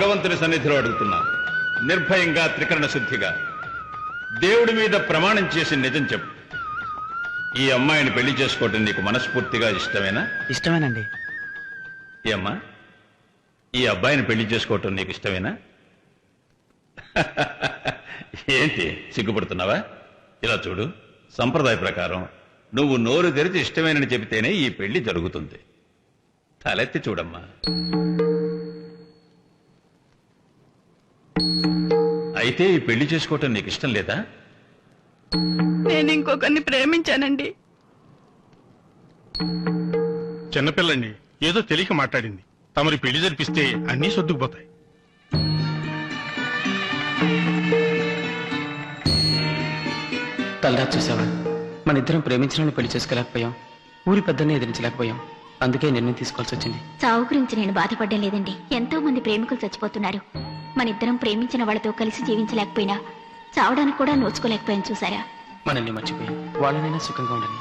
భగవంతుని సన్నిధిలో అడుగుతున్నా, నిర్భయంగా త్రికరణ శుద్ధిగా దేవుడి మీద ప్రమాణం చేసి నిజం చెప్పు. ఈ అమ్మాయిని పెళ్లి చేసుకోవటం నీకు మనస్ఫూర్తిగా ఇష్టమేనా? ఇష్టమేనండి. ఈ అమ్మా, ఈ అబ్బాయిని పెళ్లి చేసుకోవటం నీకు ఇష్టమేనా? ఏంటి సిగ్గుపడుతున్నావా? ఇలా చూడు, సంప్రదాయ ప్రకారం నువ్వు నోరు తెరిచి ఇష్టమేనని చెబితేనే ఈ పెళ్లి జరుగుతుంది. తలెత్తి చూడమ్మా. అయితే ఈ పెళ్లి చేసుకోవటం నీకు ఇష్టం లేదా? నేను ఇంకొకరిని ప్రేమించానండి. చిన్నపిల్లండి, ఏదో తెలియక మాట్లాడింది. తమరి పెళ్లి జరిపిస్తే అన్నీ సర్దుకుపోతాయి. తల్లా చూసావా, మన ఇద్దరం ప్రేమించిన పెళ్లి చేసుకోలేకపోయాం, ఊరి పెద్దల్ని ఎదిరించలేకపోయాం. అందుకే నిర్ణయం తీసుకోవాల్సి వచ్చింది. చావు గురించి నేను బాధపడ్డం లేదండి. ఎంతో మంది ప్రేమికులు చచ్చిపోతున్నారు. మన ఇద్దరం ప్రేమించిన వాళ్ళతో కలిసి జీవించలేకపోయినా చావడానికి కూడా నోచుకోలేకపోయాం. చూసారా? మనల్ని మర్చిపోయి వాళ్ళనైనా సుఖంగా ఉండని.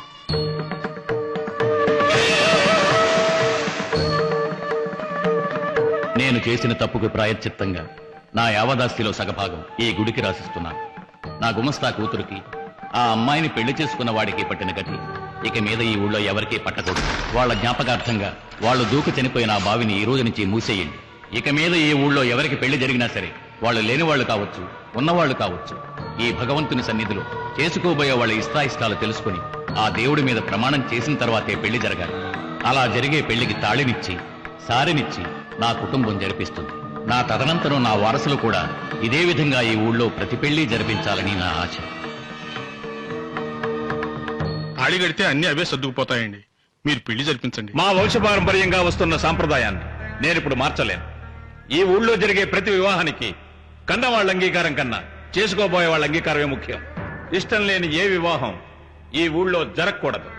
నేను చేసిన తప్పుకు ప్రాయశ్చిత్తంగా నా యావదాస్తిలో సగభాగం ఈ గుడికి రాసిస్తున్నాను. నా గుమస్తా కూతురికి, ఆ అమ్మాయిని పెళ్లి చేసుకున్న వాడికి పట్టిన గతి ఇక మీద ఈ ఊళ్ళో ఎవరికీ పట్టకూడదు. వాళ్ళ జ్ఞాపకార్థంగా వాళ్ళు దూకు చనిపోయిన ఆ బావిని ఈ రోజు నుంచి మూసేయండి. ఇక మీద ఈ ఊళ్ళో ఎవరికి పెళ్లి జరిగినా సరే, వాళ్ళు లేనివాళ్లు కావచ్చు, ఉన్నవాళ్లు కావచ్చు, ఈ భగవంతుని సన్నిధిలో చేసుకోబోయే వాళ్ళ ఇష్టాయిష్టాలు తెలుసుకుని ఆ దేవుడి మీద ప్రమాణం చేసిన తర్వాతే పెళ్లి జరగాలి. అలా జరిగే పెళ్లికి తాళినిచ్చి సారినిచ్చి నా కుటుంబం జరిపిస్తుంది. నా తదనంతరం నా వారసులు కూడా ఇదే విధంగా ఈ ఊళ్ళో ప్రతి పెళ్లి జరిపించాలని నా ఆశ. తాళి కడితే అన్ని అవే సర్దుకుపోతాయండి. మీరు పెళ్లి జరిపించండి. మా వంశపారంపర్యంగా వస్తున్న సాంప్రదాయాన్ని నేనిప్పుడు మార్చలేను. ఈ ఊళ్ళో జరిగే ప్రతి వివాహానికి కన్నవాళ్ళ అంగీకారం కన్నా చేసుకోబోయే వాళ్ళ అంగీకారమే ముఖ్యం. ఇష్టం లేని ఏ వివాహం ఈ ఊళ్ళో జరగకూడదు.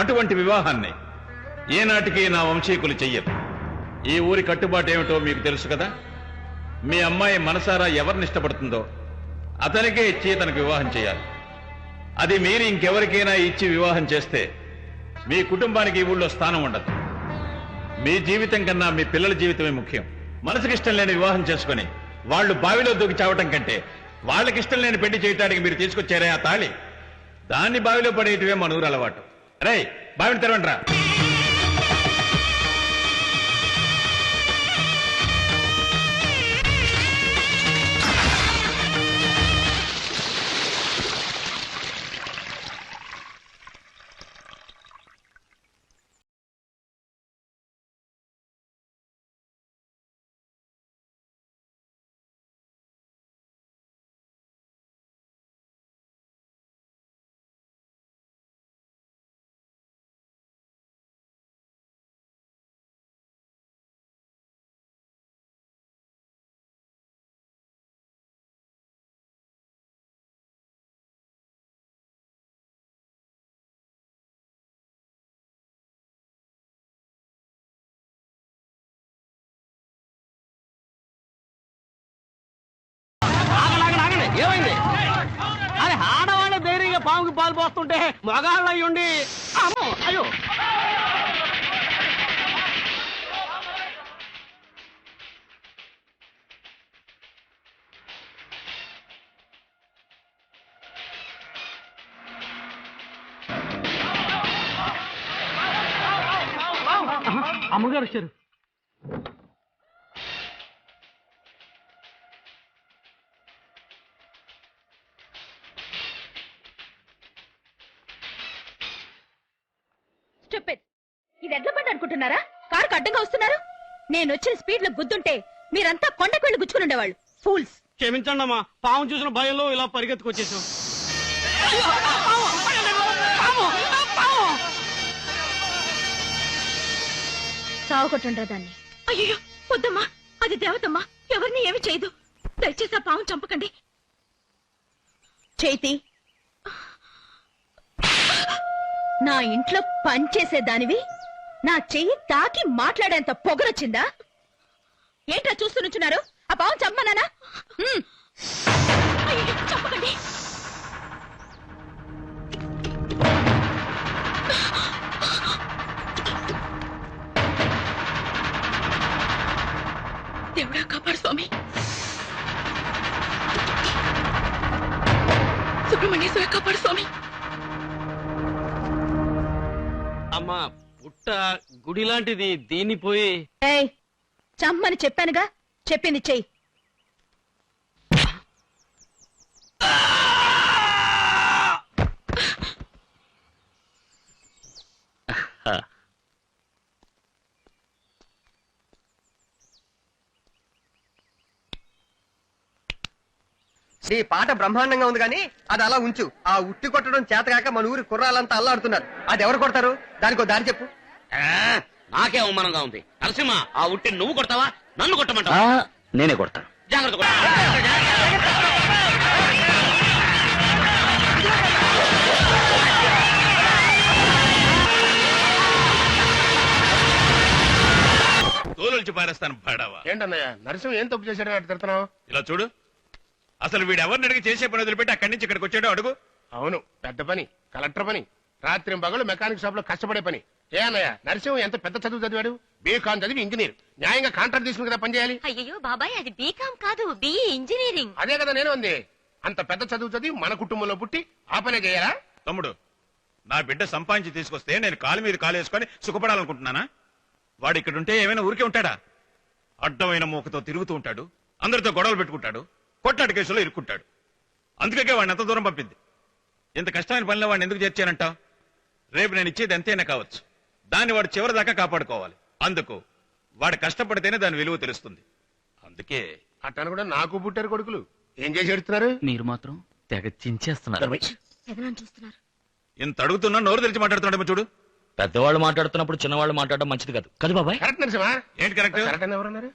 అటువంటి వివాహాన్ని ఏనాటికి నా వంశీకులు చెయ్యరు. ఈ ఊరి కట్టుబాటు ఏమిటో మీకు తెలుసు కదా. మీ అమ్మాయి మనసారా ఎవరిని ఇష్టపడుతుందో అతనికే ఇచ్చి తనకు వివాహం చేయాలి. అది మీరు ఇంకెవరికైనా ఇచ్చి వివాహం చేస్తే మీ కుటుంబానికి ఈ ఊళ్ళో స్థానం ఉండదు. మీ జీవితం కన్నా మీ పిల్లల జీవితమే ముఖ్యం. మనసుకి ఇష్టం లేని వివాహం చేసుకుని వాళ్ళు బావిలో దూకి చావటం కంటే వాళ్ళకి ఇష్టం లేని పెళ్లి చేయటానికి మీరు తీసుకొచ్చారే ఆ తాళి, దాన్ని బావిలో పడేయటమే మన ఊరు అలవాటు. రే, బావిని తెరవండిరా. ఏమైంది? అరే, ఆడవాళ్ళ ధైర్యంగా పాముకి పాలు పోస్తుంటే మగాళ్ళు అయ్యుండి అమ్మో అయ్యో. అమ్మగారు వచ్చారు. ఇది ఎడ్ల బండి అనుకుంటున్నారా? కారుకు అడ్డంగా వస్తున్నారు. నేను వచ్చిన స్పీడ్ లో గుద్దుంటే మీరంతా కొండకు వెళ్ళి గుచ్చుకుని ఉండేవాళ్ళు. ఫూల్స్. క్షమించండి అమ్మా, పాము చూసిన భయంలో ఇలా పరిగెత్తుకొచ్చేసాం. సాగుకొట్టుండ్రా దాన్ని. అయ్యో వద్దమ్మా, అది దేవతమ్మా, ఎవరిని ఏమి చేయదు. దయచేసి ఆ పాము చంపకండి. చేతి, నా ఇంట్లో పనిచేసేదానివి నా చెయ్యి తాకి మాట్లాడేంత పొగరొచ్చిందా? ఏంట్రా చూస్తూ నుంచున్నారు? ఆ పావం చంపమన్నానా? చంపకండి. దేవుడా కాపాడు స్వామి. అమ్మా పుట్ట గుడి లాంటిది దీన్ని పోయి ఏయ్ చమ్మని చెప్పానుగా, చెప్పింది చెయ్యి. నీ పాట బ్రహ్మాండంగా ఉంది కానీ అది అలా ఉంచు. ఆ ఉట్టి కొట్టడం చేతగాక మన ఊరి కుర్రాలంతా అల్లాడుతున్నారు. అది ఎవరు కొడతారు? దానికో దారి చెప్పు. నాకే అవమానంగా ఉంది. నరసింహ, ఆ ఉట్టి నువ్వు కొడతావా, నన్ను కొట్టమంటావా? నేనే కొడతాను. జాగ్రత్త కొట్టు. తోలుల్చి పారేస్తాను పడవా. ఏంటన్నయ్య నరసింహ ఏం తప్పు చేశాడని అటు తిడుతున్నావు? ఇలా చూడు, అసలు వీడు ఎవరిని అడిగి చేసే పని వదిలిపెట్టి అక్కడి నుంచి ఇక్కడికి వచ్చాడో అడుగు. అవును, పెద్ద పని, కలెక్టర్ పని, రాత్రి పగలు మెకానిక్ షాప్ లో కష్టపడే పని. ఏ అన్నయ్య నరసింహ ఎంత పెద్ద చదువు చదివాడు? బీకాన్ చదివి ఇంజనీర్. న్యాయంగా కాంట్రాక్ట్ తీసుకుని కదా పని చేయాలి. అయ్యో బాబాయ్, అది బీకాం కాదు, బిఈ ఇంజనీరింగ్. అదే కదా నేను ఉంది. అంత పెద్ద చదువు చదివి మన కుటుంబంలో పుట్టి ఆ పనే చేయాలా? తమ్ముడు, నా బిడ్డ సంపాదించి తీసుకొస్తే నేను కాలు మీద కాలు వేసుకొని సుఖపడాలనుకుంటున్నానా? వాడు ఇక్కడ ఉంటే ఏమైనా ఊరికే ఉంటాడా? అడ్డమైన మూకతో తిరుగుతూ ఉంటాడు, అందరితో గొడవలు పెట్టుకుంటాడు, కొట్లాట కేసులో ఇరుక్కుంటాడు. అందుకే వాడిని ఎంత దూరం పంపింది. ఇంత కష్టమైన పనిలో వాడిని ఎందుకు చేర్చానంటావు? రేపు నేను ఇచ్చేది ఎంతైనా కావచ్చు, దాన్ని వాడు చివరి దాకా కాపాడుకోవాలి. అందుకు వాడు కష్టపడితేనే దాని విలువ తెలుస్తుంది. అందుకే అట్టను కూడా నాకు పుట్టారు కొడుకులు. ఏం చేసి ఎడుతున్నారు? మీరు మాత్రం తెగ చించేస్తున్నారు. చూస్తున్నారు. ఇంత అడుగుతున్నా నోరు తెరిచి మాట్లాడుతున్నాడేమో చూడు. పెద్దవాళ్ళు మాట్లాడుతున్నప్పుడు చిన్నవాళ్ళు మాట్లాడడం మంచిది కాదు కదా బాబాయ్? కరెక్ట్ నరసింహ. ఏంటి కరెక్ట్? కరెక్ట్ అని ఎవరన్నారు?